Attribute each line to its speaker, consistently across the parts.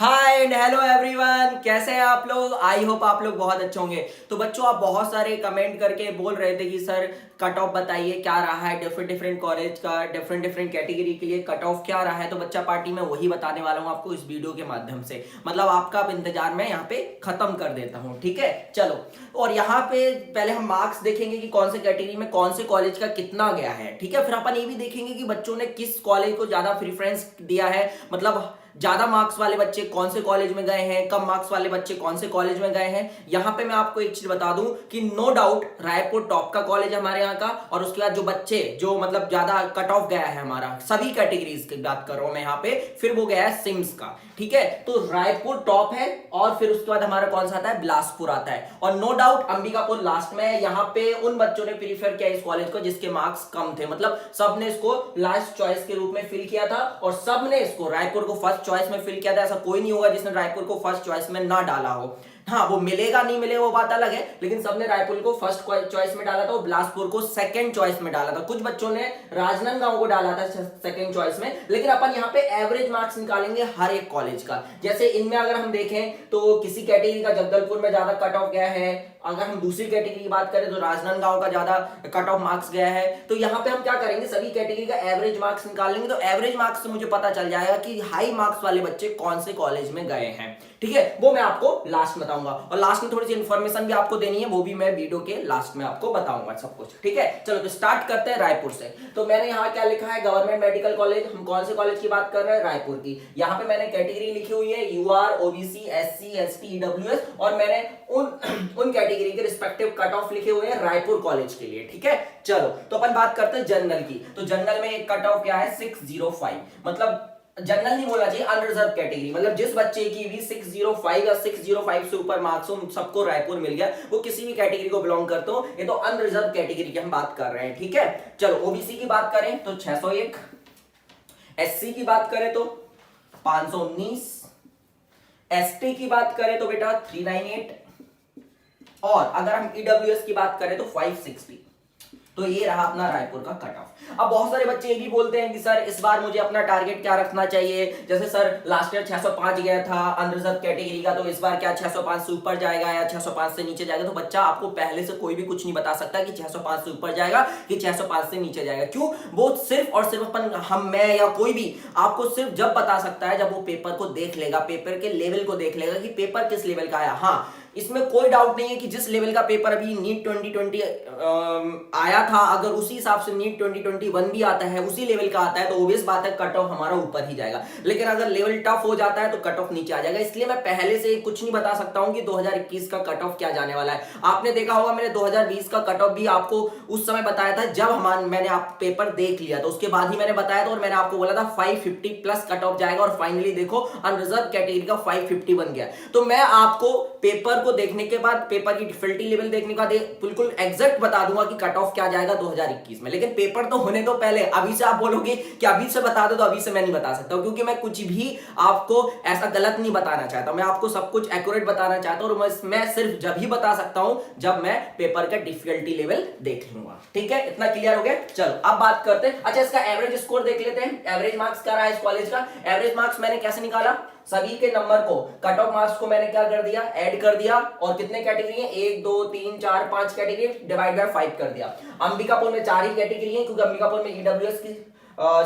Speaker 1: Hi and hello everyone, कैसे हैं आप लोग। आई होप आप लोग बहुत अच्छे होंगे। तो बच्चों, आप बहुत सारे कमेंट करके बोल रहे थे कि सर कट ऑफ बताइए क्या रहा है, डिफरेंट डिफरेंट कॉलेज का डिफरेंट डिफरेंट कैटेगरी के लिए कट ऑफ क्या रहा है। तो बच्चा पार्टी में वही बताने वाला हूँ आपको इस वीडियो के माध्यम से। मतलब आपका अब इंतजार मैं यहाँ पे खत्म कर देता हूँ, ठीक है। चलो, और यहाँ पे पहले हम मार्क्स देखेंगे कि कौन से कैटेगरी में कौन से कॉलेज का कितना गया है, ठीक है। फिर अपन ये भी देखेंगे कि बच्चों ने किस कॉलेज को ज्यादा प्रेफरेंस दिया है, मतलब ज्यादा मार्क्स वाले बच्चे कौन से कॉलेज में गए हैं, कम मार्क्स वाले बच्चे कौन से कॉलेज में गए हैं। यहां पे मैं आपको एक चीज बता दूं कि नो डाउट रायपुर टॉप का कॉलेज है हमारे यहाँ का। और उसके बाद जो बच्चे जो मतलब ज्यादा कट ऑफ गया है हमारा सभी कैटेगरीज की बात कर रहा हूं मैं यहाँ पे, फिर वो गया है सिम्स का, ठीक है। तो रायपुर टॉप है और फिर उसके बाद हमारा कौन सा आता है, बिलासपुर आता है। और नो डाउट अंबिकापुर लास्ट में है। यहाँ पे उन बच्चों ने प्रीफर किया इस कॉलेज को जिसके मार्क्स कम थे, मतलब सबने इसको लास्ट चॉइस के रूप में फिल किया था और सबने इसको रायपुर को फर्स्ट चॉइस में फिल किया था। ऐसा कोई नहीं होगा जिसने रायपुर को फर्स्ट चॉइस में ना डाला हो। हाँ, वो मिलेगा नहीं मिलेगा वो बात अलग है, लेकिन सबने रायपुर को फर्स्ट चॉइस में डाला था और बिलासपुर को सेकंड चॉइस में डाला था। कुछ बच्चों ने राजनांदगांव को डाला था सेकंड चॉइस में। लेकिन अपन यहाँ पे एवरेज मार्क्स निकालेंगे हर एक कॉलेज का। जैसे इनमें अगर हम देखें तो किसी कैटेगरी का जगदलपुर में ज्यादा कट ऑफ गया है, अगर हम दूसरी कैटेगरी की बात करें तो राजनांदगांव का ज्यादा कट ऑफ मार्क्स गया है। तो यहाँ पे हम क्या करेंगे, सभी कैटेगरी का एवरेज मार्क्स निकाल लेंगे। तो एवरेज मार्क्स से मुझे पता चल जाएगा कि हाई मार्क्स वाले बच्चे कौन से कॉलेज में गए हैं, ठीक है। वो मैं आपको लास्ट में बताऊंगा और लास्ट में थोड़ी सी इंफॉर्मेशन भी आपको देनी है, वो भी मैं वीडियो के लास्ट में आपको बताऊंगा सब कुछ, ठीक है। चलो तो स्टार्ट करते हैं रायपुर से। तो मैंने यहाँ क्या लिखा है, गवर्नमेंट मेडिकल कॉलेज। हम कौन से कॉलेज की बात कर रहे हैं, रायपुर की। यहाँ पे मैंने कैटेगरी लिखी हुई है UR, OBC, SC, ST, EWS और मैंने उन कैटेगरी के रिस्पेक्टिव कट ऑफ लिखे हुए हैं रायपुर कॉलेज के लिए, ठीक है। चलो तो अपन बात करते हैं जनरल की। तो जनरल में एक कट ऑफ क्या है, 605। मतलब जनरल नहीं बोलना चाहिए, अनरिजर्व कैटेगरी। मतलब जिस बच्चे की भी 605 या 605 से ऊपर मार्क्स हो सबको रायपुर मिल गया, वो किसी भी कैटेगरी को बिलोंग करते हो। ये तो अनरिजर्व कैटेगरी की हम बात कर रहे हैं, ठीक है। चलो ओबीसी की बात करें तो 601, एससी की बात करें तो 519, एसटी की बात करें तो बेटा 398 और अगर हम ईडब्ल्यूएस की बात करें तो 560। तो ये रहा अपना रायपुर का कट ऑफ। अब बहुत सारे बच्चे ये भी बोलते हैं कि सर इस बार मुझे अपना टारगेट क्या रखना चाहिए। जैसे सर लास्ट ईयर 605 गया था अनरिजर्व कैटेगरी का, तो इस बार क्या 605 से ऊपर जाएगा या 605 से नीचे जाएगा। तो बच्चा आपको पहले से कोई भी कुछ नहीं बता सकता कि 605 से ऊपर जाएगा कि 605 से नीचे जाएगा। क्यों, वो सिर्फ और सिर्फ अपन मैं या कोई भी आपको सिर्फ जब बता सकता है जब वो पेपर को देख लेगा, पेपर के लेवल को देख लेगा कि पेपर किस लेवल का आया। हाँ, इसमें कोई डाउट नहीं है कि जिस लेवल का पेपर अभी नीट 2020 आया था, अगर उसी हिसाब से नीट 2021 भी आता है, उसी लेवल का आता है, तो ऑब्वियस बात है कट ऑफ हमारा ऊपर ही जाएगा। लेकिन अगर लेवल टफ हो जाता है तो कट ऑफ नीचे आ जाएगा। इसलिए मैं पहले से कुछ नहीं बता सकता हूं कि 2021 का कट ऑफ क्या जाने वाला है। आपने देखा होगा मैंने 2020 का कट ऑफ भी आपको उस समय बताया था जब मैंने आप पेपर देख लिया, तो उसके बाद ही मैंने बताया था और मैंने आपको बोला था 550 प्लस कट ऑफ जाएगा। और फाइनली देखो अनरिजर्व कैटेगरी का 550 बन गया। तो मैं आपको पेपर को देखने के बाद, पेपर की डिफिकल्टी लेवल देखने के बाद बिल्कुल एग्जैक्ट बता दूंगा कि कट ऑफ क्या जाएगा 2021 में। लेकिन पेपर तो होने तो पहले, अभी से आप बोलोगे कि अभी से बता दो, तो अभी से मैं नहीं बता सकता, क्योंकि मैं कुछ भी आपको ऐसा गलत नहीं बताना चाहता। मैं आपको सब कुछ एक्यूरेट बताना चाहता हूं और मैं सिर्फ जब ही बता सकता हूं जब मैं पेपर का डिफिकल्टी लेवल देख लूंगा, ठीक है। इतना क्लियर हो गया। चलो अब बात करते हैं, अच्छा इसका एवरेज स्कोर देख लेते हैं। एवरेज मार्क्स क्या रहा है इस कॉलेज का। एवरेज मार्क्स मैंने कैसे निकाला, सभी के नंबर को, कट ऑफ मार्क्स को मैंने क्या कर दिया, ऐड कर दिया। और कितने कैटेगरी है, 1 2 3 4 5 कैटेगरी, डिवाइड बाय 5 कर दिया। अंबिकापुर में 4 ही कैटेगरी है क्योंकि अंबिकापुर में ईडब्ल्यूएस की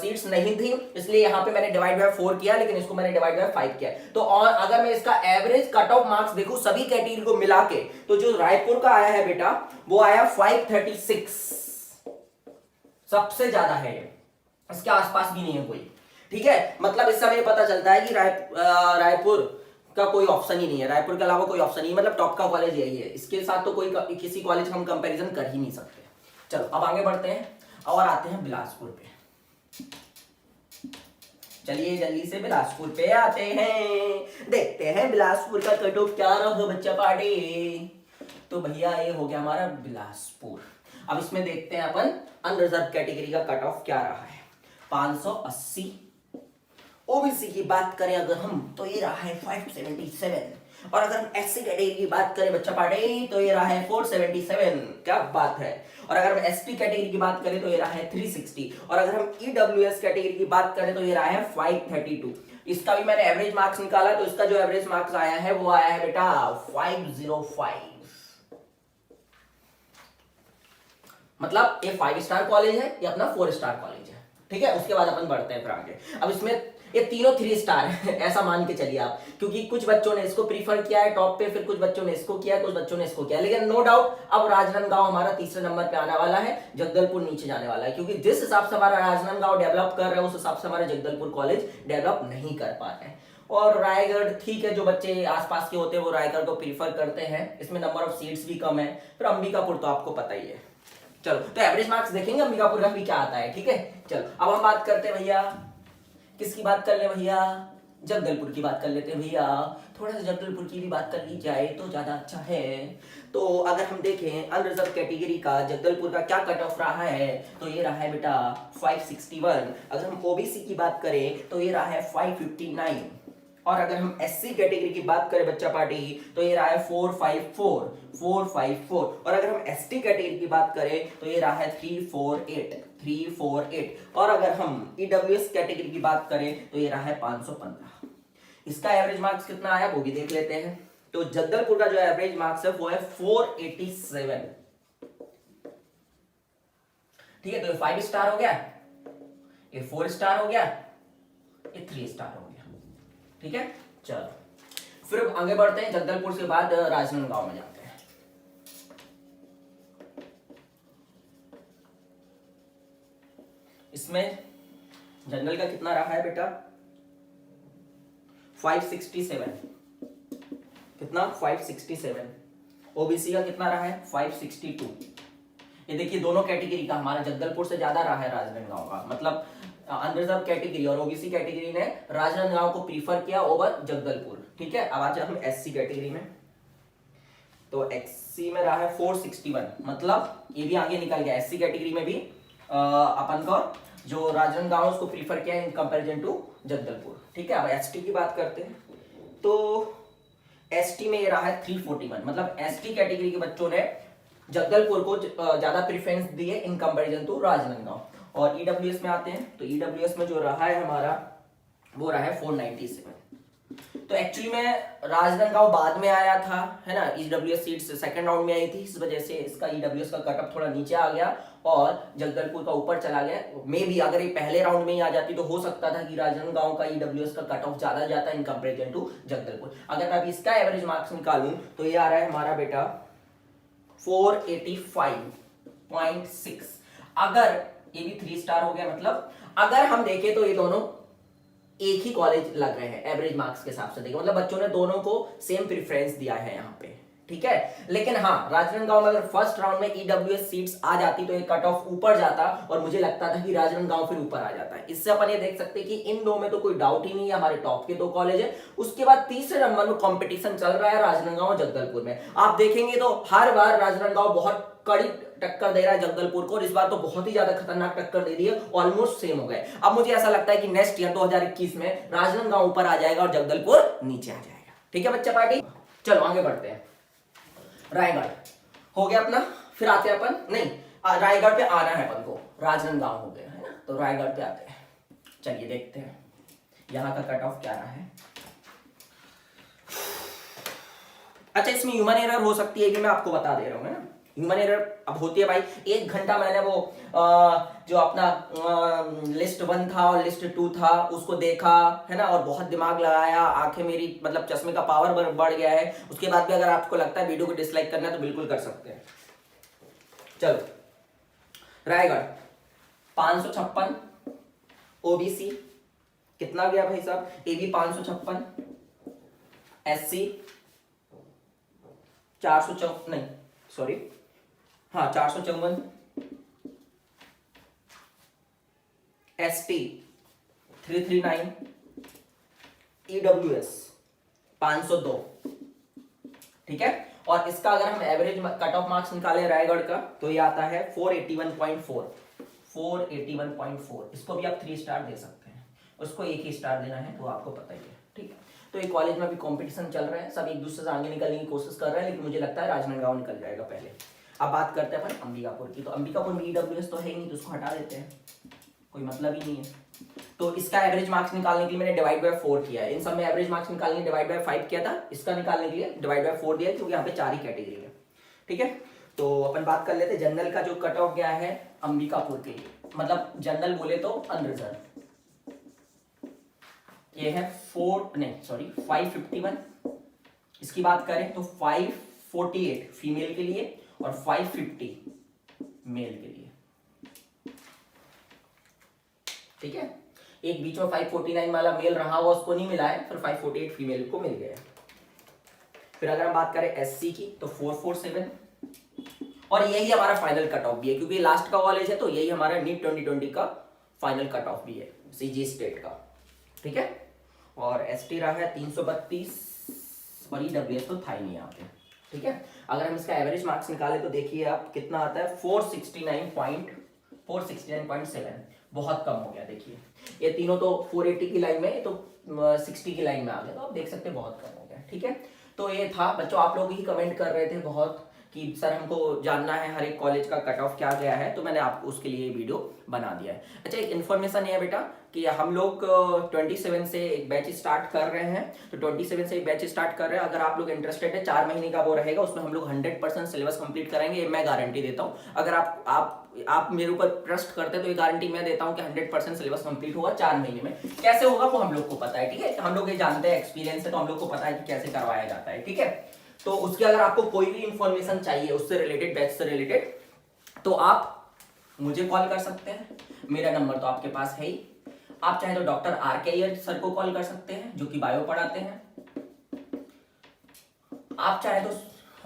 Speaker 1: सीट्स नहीं थी, इसलिए यहां पे मैंने डिवाइड बाय 4 किया, लेकिन इसको मैंने डिवाइड बाय 5 किया। तो और अगर मैं इसका एवरेज कट ऑफ मार्क्स देखूं सभी कैटेगरी को मिला के, तो जो रायपुर का आया है बेटा वो आया 536, सबसे ज्यादा है, इसके आसपास भी नहीं है कोई, ठीक है। मतलब इससे हमें पता चलता है कि रायपुर का कोई ऑप्शन ही नहीं है, रायपुर के अलावा कोई ऑप्शन नहीं, मतलब टॉप का कॉलेज यही है। इसके साथ तो कोई किसी कॉलेज का हम कंपैरिजन कर ही नहीं सकते। चलो अब आगे बढ़ते हैं और आते हैं बिलासपुर पे। चलिए जल्दी से बिलासपुर पे आते हैं, देखते हैं बिलासपुर का कट ऑफ क्या रहा बच्चा पार्टी। तो भैया ये हो गया हमारा बिलासपुर। अब इसमें देखते हैं अपन अनरिजर्व कैटेगरी का कट ऑफ क्या रहा है, 580। ओबीसी की बात करें अगर हम तो ये रहा है 577 और अगर हम एससी कैटेगरी की बात करें बच्चा पार्टी तो ये रहा है 477। क्या बात है। और अगर हम एसटी कैटेगरी की बात करें तो ये रहा है 360 और अगर हम ईडब्ल्यूएस कैटेगरी की बात करें तो ये रहा है 532। इसका भी मैंने एवरेज मार्क्स निकाला, तो इसका जो एवरेज मार्क्स आया है वो आया है बेटा 505। मतलब ये 5 स्टार कॉलेज है, ये अपना 4 स्टार कॉलेज है, ठीक है। उसके बाद अपन बढ़ते हैं फिर आगे। अब इसमें ये तीनों 3 स्टार है ऐसा मान के चलिए आप, क्योंकि कुछ बच्चों ने इसको प्रीफर किया है टॉप पे, फिर कुछ बच्चों ने इसको किया, कुछ बच्चों ने इसको किया, लेकिन नो डाउट अब राजनांदगांव हमारा तीसरे नंबर पे आने वाला है, जगदलपुर नीचे जाने वाला है, क्योंकि जिस हिसाब से हमारा राजनांदगांव डेवलप कर रहे हैं उस हिसाब से हमारा जगदलपुर कॉलेज डेवलप नहीं कर पा रहे हैं। और रायगढ़ ठीक है, जो बच्चे आसपास के होते हैं वो रायगढ़ को प्रीफर करते हैं, इसमें नंबर ऑफ सीट्स भी कम है। फिर अंबिकापुर तो आपको पता ही है। चलो तो एवरेज मार्क्स देखेंगे अंबिकापुर का भी क्या आता है, ठीक है। चलो अब हम बात करते हैं भैया, किसकी बात कर ले भैया, जगदलपुर की बात कर लेते हैं भैया। थोड़ा सा जगदलपुर की भी बात कर ली जाए तो ज्यादा अच्छा है। तो अगर हम देखें अनरिजर्व कैटेगरी का जगदलपुर का क्या कट ऑफ रहा है, तो ये रहा है बेटा 561। अगर हम ओबीसी की बात करें तो ये रहा है 559, और अगर हम एससी कैटेगरी की बात करें बच्चा पार्टी, तो ये रहा है 454। और अगर हम एसटी कैटेगरी की बात करें तो ये रहा है 348। और अगर हम ईडब्ल्यूएस कैटेगरी की बात करें तो ये रहा है 515। इसका एवरेज मार्क्स कितना आया वो भी देख लेते हैं। तो जगदलपुर का जो एवरेज मार्क्स है वो है 487, ठीक है। तो ये 5 स्टार हो गया, ये 4 स्टार हो गया, ये 3 स्टार हो गया, ठीक है। चलो फिर आगे बढ़ते हैं, जगदलपुर के बाद राजनांदगांव में जाते हैं। इसमें जनरल का कितना रहा है बेटा 567, कितना 567। ओबीसी का कितना रहा है 562। ये देखिए दोनों कैटेगरी का हमारा जगदलपुर से ज्यादा रहा है राजनांदगांव का, मतलब अनरिजर्व कैटेगरी और ओबीसी कैटेगरी ने राजनांदगांव को प्रीफर किया ओवर जगदलपुर, ठीक है। अब आज हम एससी कैटेगरी में, तो एससी में रहा है 461, मतलब ये भी आगे निकल गया। एससी कैटेगरी में भी अपन को जो राजनांदगांव उसको प्रीफर किया इन कंपैरिजन टू जगदलपुर, ठीक है। अब एसटी की बात करते हैं, तो एसटी में ये रहा है 341, मतलब एसटी कैटेगरी के बच्चों ने जगदलपुर को ज्यादा प्रेफरेंस दिए इन कंपैरिजन टू राजनांदगांव। और ईडब्ल्यूएस में आते हैं, तो ईडब्ल्यूएस में जो रहा है हमारा वो रहा है 497। तो एक्चुअली में राजनांदगांव बाद में आया था, है ना, ईडब्ल्यूएस सीट्स सेकंड राउंड में आई थी, इस वजह से इसका ईडब्ल्यूएस का कटअप थोड़ा नीचे आ गया और जगदलपुर का ऊपर चला गया। मे भी अगर ये पहले राउंड में ही आ जाती तो हो सकता था कि राजनांदगांव का ईडब्ल्यूएस का कट ऑफ ज्यादा जाता इन कंपेरिजन टू जगदलपुर। अगर मैं अभी इसका एवरेज मार्क्स निकालूं तो ये आ रहा है हमारा बेटा 485.6। अगर ये भी 3 स्टार हो गया, मतलब अगर हम देखें तो ये दोनों एक ही कॉलेज लग रहे हैं एवरेज मार्क्स के हिसाब से देखें, मतलब बच्चों ने दोनों को सेम प्रेफरेंस दिया है यहाँ पे, ठीक है। लेकिन हाँ, राजनांदगांव में अगर फर्स्ट राउंड में ईडब्ल्यूएस सीट्स आ जाती तो एक कट ऑफ ऊपर जाता और मुझे लगता था कि राजनांदगांव फिर ऊपर आ जाता है। इससे अपन ये देख सकते हैं कि इन दो में तो कोई डाउट ही नहीं है, हमारे टॉप के 2 कॉलेज है। उसके बाद तीसरे नंबर में कॉम्पिटिशन चल रहा है राजनांदगांव और जगदलपुर में। आप देखेंगे तो हर बार राजनांदगांव बहुत कड़ी टक्कर दे रहा है जगदलपुर को, और इस बार तो बहुत ही ज्यादा खतरनाक टक्कर दे दी है, ऑलमोस्ट सेम हो गए। अब मुझे ऐसा लगता है कि नेक्स्ट ईयर 2021 में राजनांदगांव ऊपर आ जाएगा और जगदलपुर नीचे आ जाएगा, ठीक है बच्चा पार्टी। चलो आगे बढ़ते हैं। रायगढ़ हो गया अपना, फिर आते हैं अपन, नहीं रायगढ़ पे आना है अपन को, राजनांदगांव हो गया है ना, तो रायगढ़ पे आते हैं। चलिए देखते हैं यहाँ का कट ऑफ क्या रहा है। अच्छा, इसमें ह्यूमन एरर हो सकती है, कि मैं आपको बता दे रहा हूँ, है ना। ह्यूमन एरर अब होती है भाई, 1 घंटा मैंने वो जो अपना लिस्ट 1 था और लिस्ट 2 था उसको देखा, है ना, और बहुत दिमाग लगाया, आंखें मेरी मतलब चश्मे का पावर बढ़ गया है। उसके बाद भी अगर आपको लगता है वीडियो को डिसलाइक करना है तो बिल्कुल कर सकते हैं। चलो रायगढ़ 556, ओबीसी कितना गया भाई साहब, एबी 556, एससी 454, नहीं सॉरी, हाँ 454, एसटी 339, ईडब्ल्यूएस 502, ठीक है। और इसका अगर हम एवरेज कट ऑफ मार्क्स निकालें रायगढ़ का तो ये आता है 481.4। इसको भी आप 3 स्टार दे सकते हैं, उसको 1 ही स्टार देना है, तो आपको पता ही है, ठीक है। तो ये कॉलेज में भी कंपटीशन चल रहा है, सब एक दूसरे से आगे निकलने की कोशिश कर रहे हैं, लेकिन मुझे लगता है राजनांदगांव निकल जाएगा पहले। अब बात करते हैं अपन अंबिकापुर की, तो अंबिकापुर में ईडब्ल्यूएस तो है ही नहीं, तो उसको हटा देते हैं, कोई मतलब ही नहीं है। तो इसका एवरेज मार्क्स निकालने के लिए मैंने डिवाइड बाय 4 किया है। इन सब में एवरेज मार्क्स निकालने के लिए डिवाइड बाय 5 किया था, इसका निकालने के लिए डिवाइड बाय 4 दिया क्योंकि यहाँ पे 4 ही कैटेगरी है। ठीक है, तो अपन बात कर लेते हैं जनरल का जो कट ऑफ गया है अंबिकापुर के लिए, मतलब जनरल बोले तो अनरिजर्व, ये है 551। इसकी बात करें तो 548 फीमेल के लिए और 550 मेल के लिए। ठीक है, एक बीच में 549 वाला मेल रहा हुआ उसको नहीं मिला है, फिर 548 फीमेल को मिल गया। फिर अगर हम बात करें एससी की तो 447, और यही हमारा फाइनल कट ऑफ भी है क्योंकि लास्ट का कॉलेज है, तो यही हमारा नीट 2020 का फाइनल कट ऑफ भी है सीजी स्टेट का। ठीक है, और एसटी रहा है 332 और ईडब्ल्यूएस तो था ही नहीं यहाँ पे। ठीक है, अगर हम इसका एवरेज मार्क्स निकाले तो देखिए आप कितना आता है 469.7, बहुत कम हो गया। देखिए ये तीनों तो 480 की लाइन में, तो 60 की लाइन में आ गया, तो आप देख सकते हैं बहुत कम हो गया। ठीक है, तो ये था बच्चों, आप लोग ही कमेंट कर रहे थे बहुत कि सर हमको जानना है हर एक कॉलेज का कट ऑफ क्या गया है, तो मैंने आपको उसके लिए वीडियो बना दिया है। अच्छा, एक इन्फॉर्मेशन ये है बेटा कि हम लोग 27 से एक बैच स्टार्ट कर रहे हैं, तो 27 से एक बैच स्टार्ट कर रहे हैं। अगर आप लोग इंटरेस्टेड है, 4 महीने का वो रहेगा, उसमें हम लोग 100% सिलेबस कंप्लीट करेंगे, ये मैं गारंटी देता हूँ। अगर आप मेरे ऊपर ट्रस्ट करते हैं तो ये गारंटी मैं देता हूँ कि 100% सिलेबस कंप्लीट होगा 4 महीने में। कैसे होगा वो हम लोग को पता है। ठीक है, हम लोग ये जानते हैं, एक्सपीरियंस है, तो हम लोग को पता है कि कैसे करवाया जाता है। ठीक है, तो उसकी अगर आपको कोई भी इंफॉर्मेशन चाहिए उससे रिलेटेड, बैच से रिलेटेड, तो आप मुझे कॉल कर सकते हैं। मेरा नंबर तो आपके पास है ही। आप चाहे तो डॉक्टर आर के अय्यर सर को कॉल कर सकते हैं जो कि बायो पढ़ाते हैं। आप चाहे तो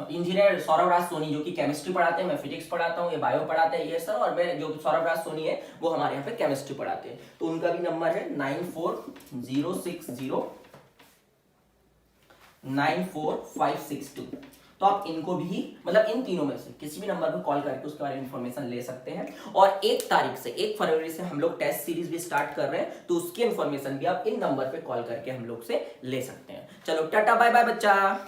Speaker 1: इंजीनियर सौरभ राज सोनी जो कि केमिस्ट्री पढ़ाते हैं, मैं फिजिक्स पढ़ाता हूँ, ये बायो पढ़ाते हैं ये सर, और मैं जो सौरभ राज सोनी है वो हमारे यहाँ पे केमिस्ट्री पढ़ाते हैं। तो उनका भी नंबर है 9406094562। तो आप इनको भी, मतलब इन तीनों में से किसी भी नंबर पर कॉल करके उसके बारे में इंफॉर्मेशन ले सकते हैं। और 1 तारीख से 1 फरवरी से हम लोग टेस्ट सीरीज भी स्टार्ट कर रहे हैं, तो उसकी इंफॉर्मेशन भी आप इन नंबर पे कॉल करके हम लोग से ले सकते हैं। चलो टाटा बाय बाय बच्चा।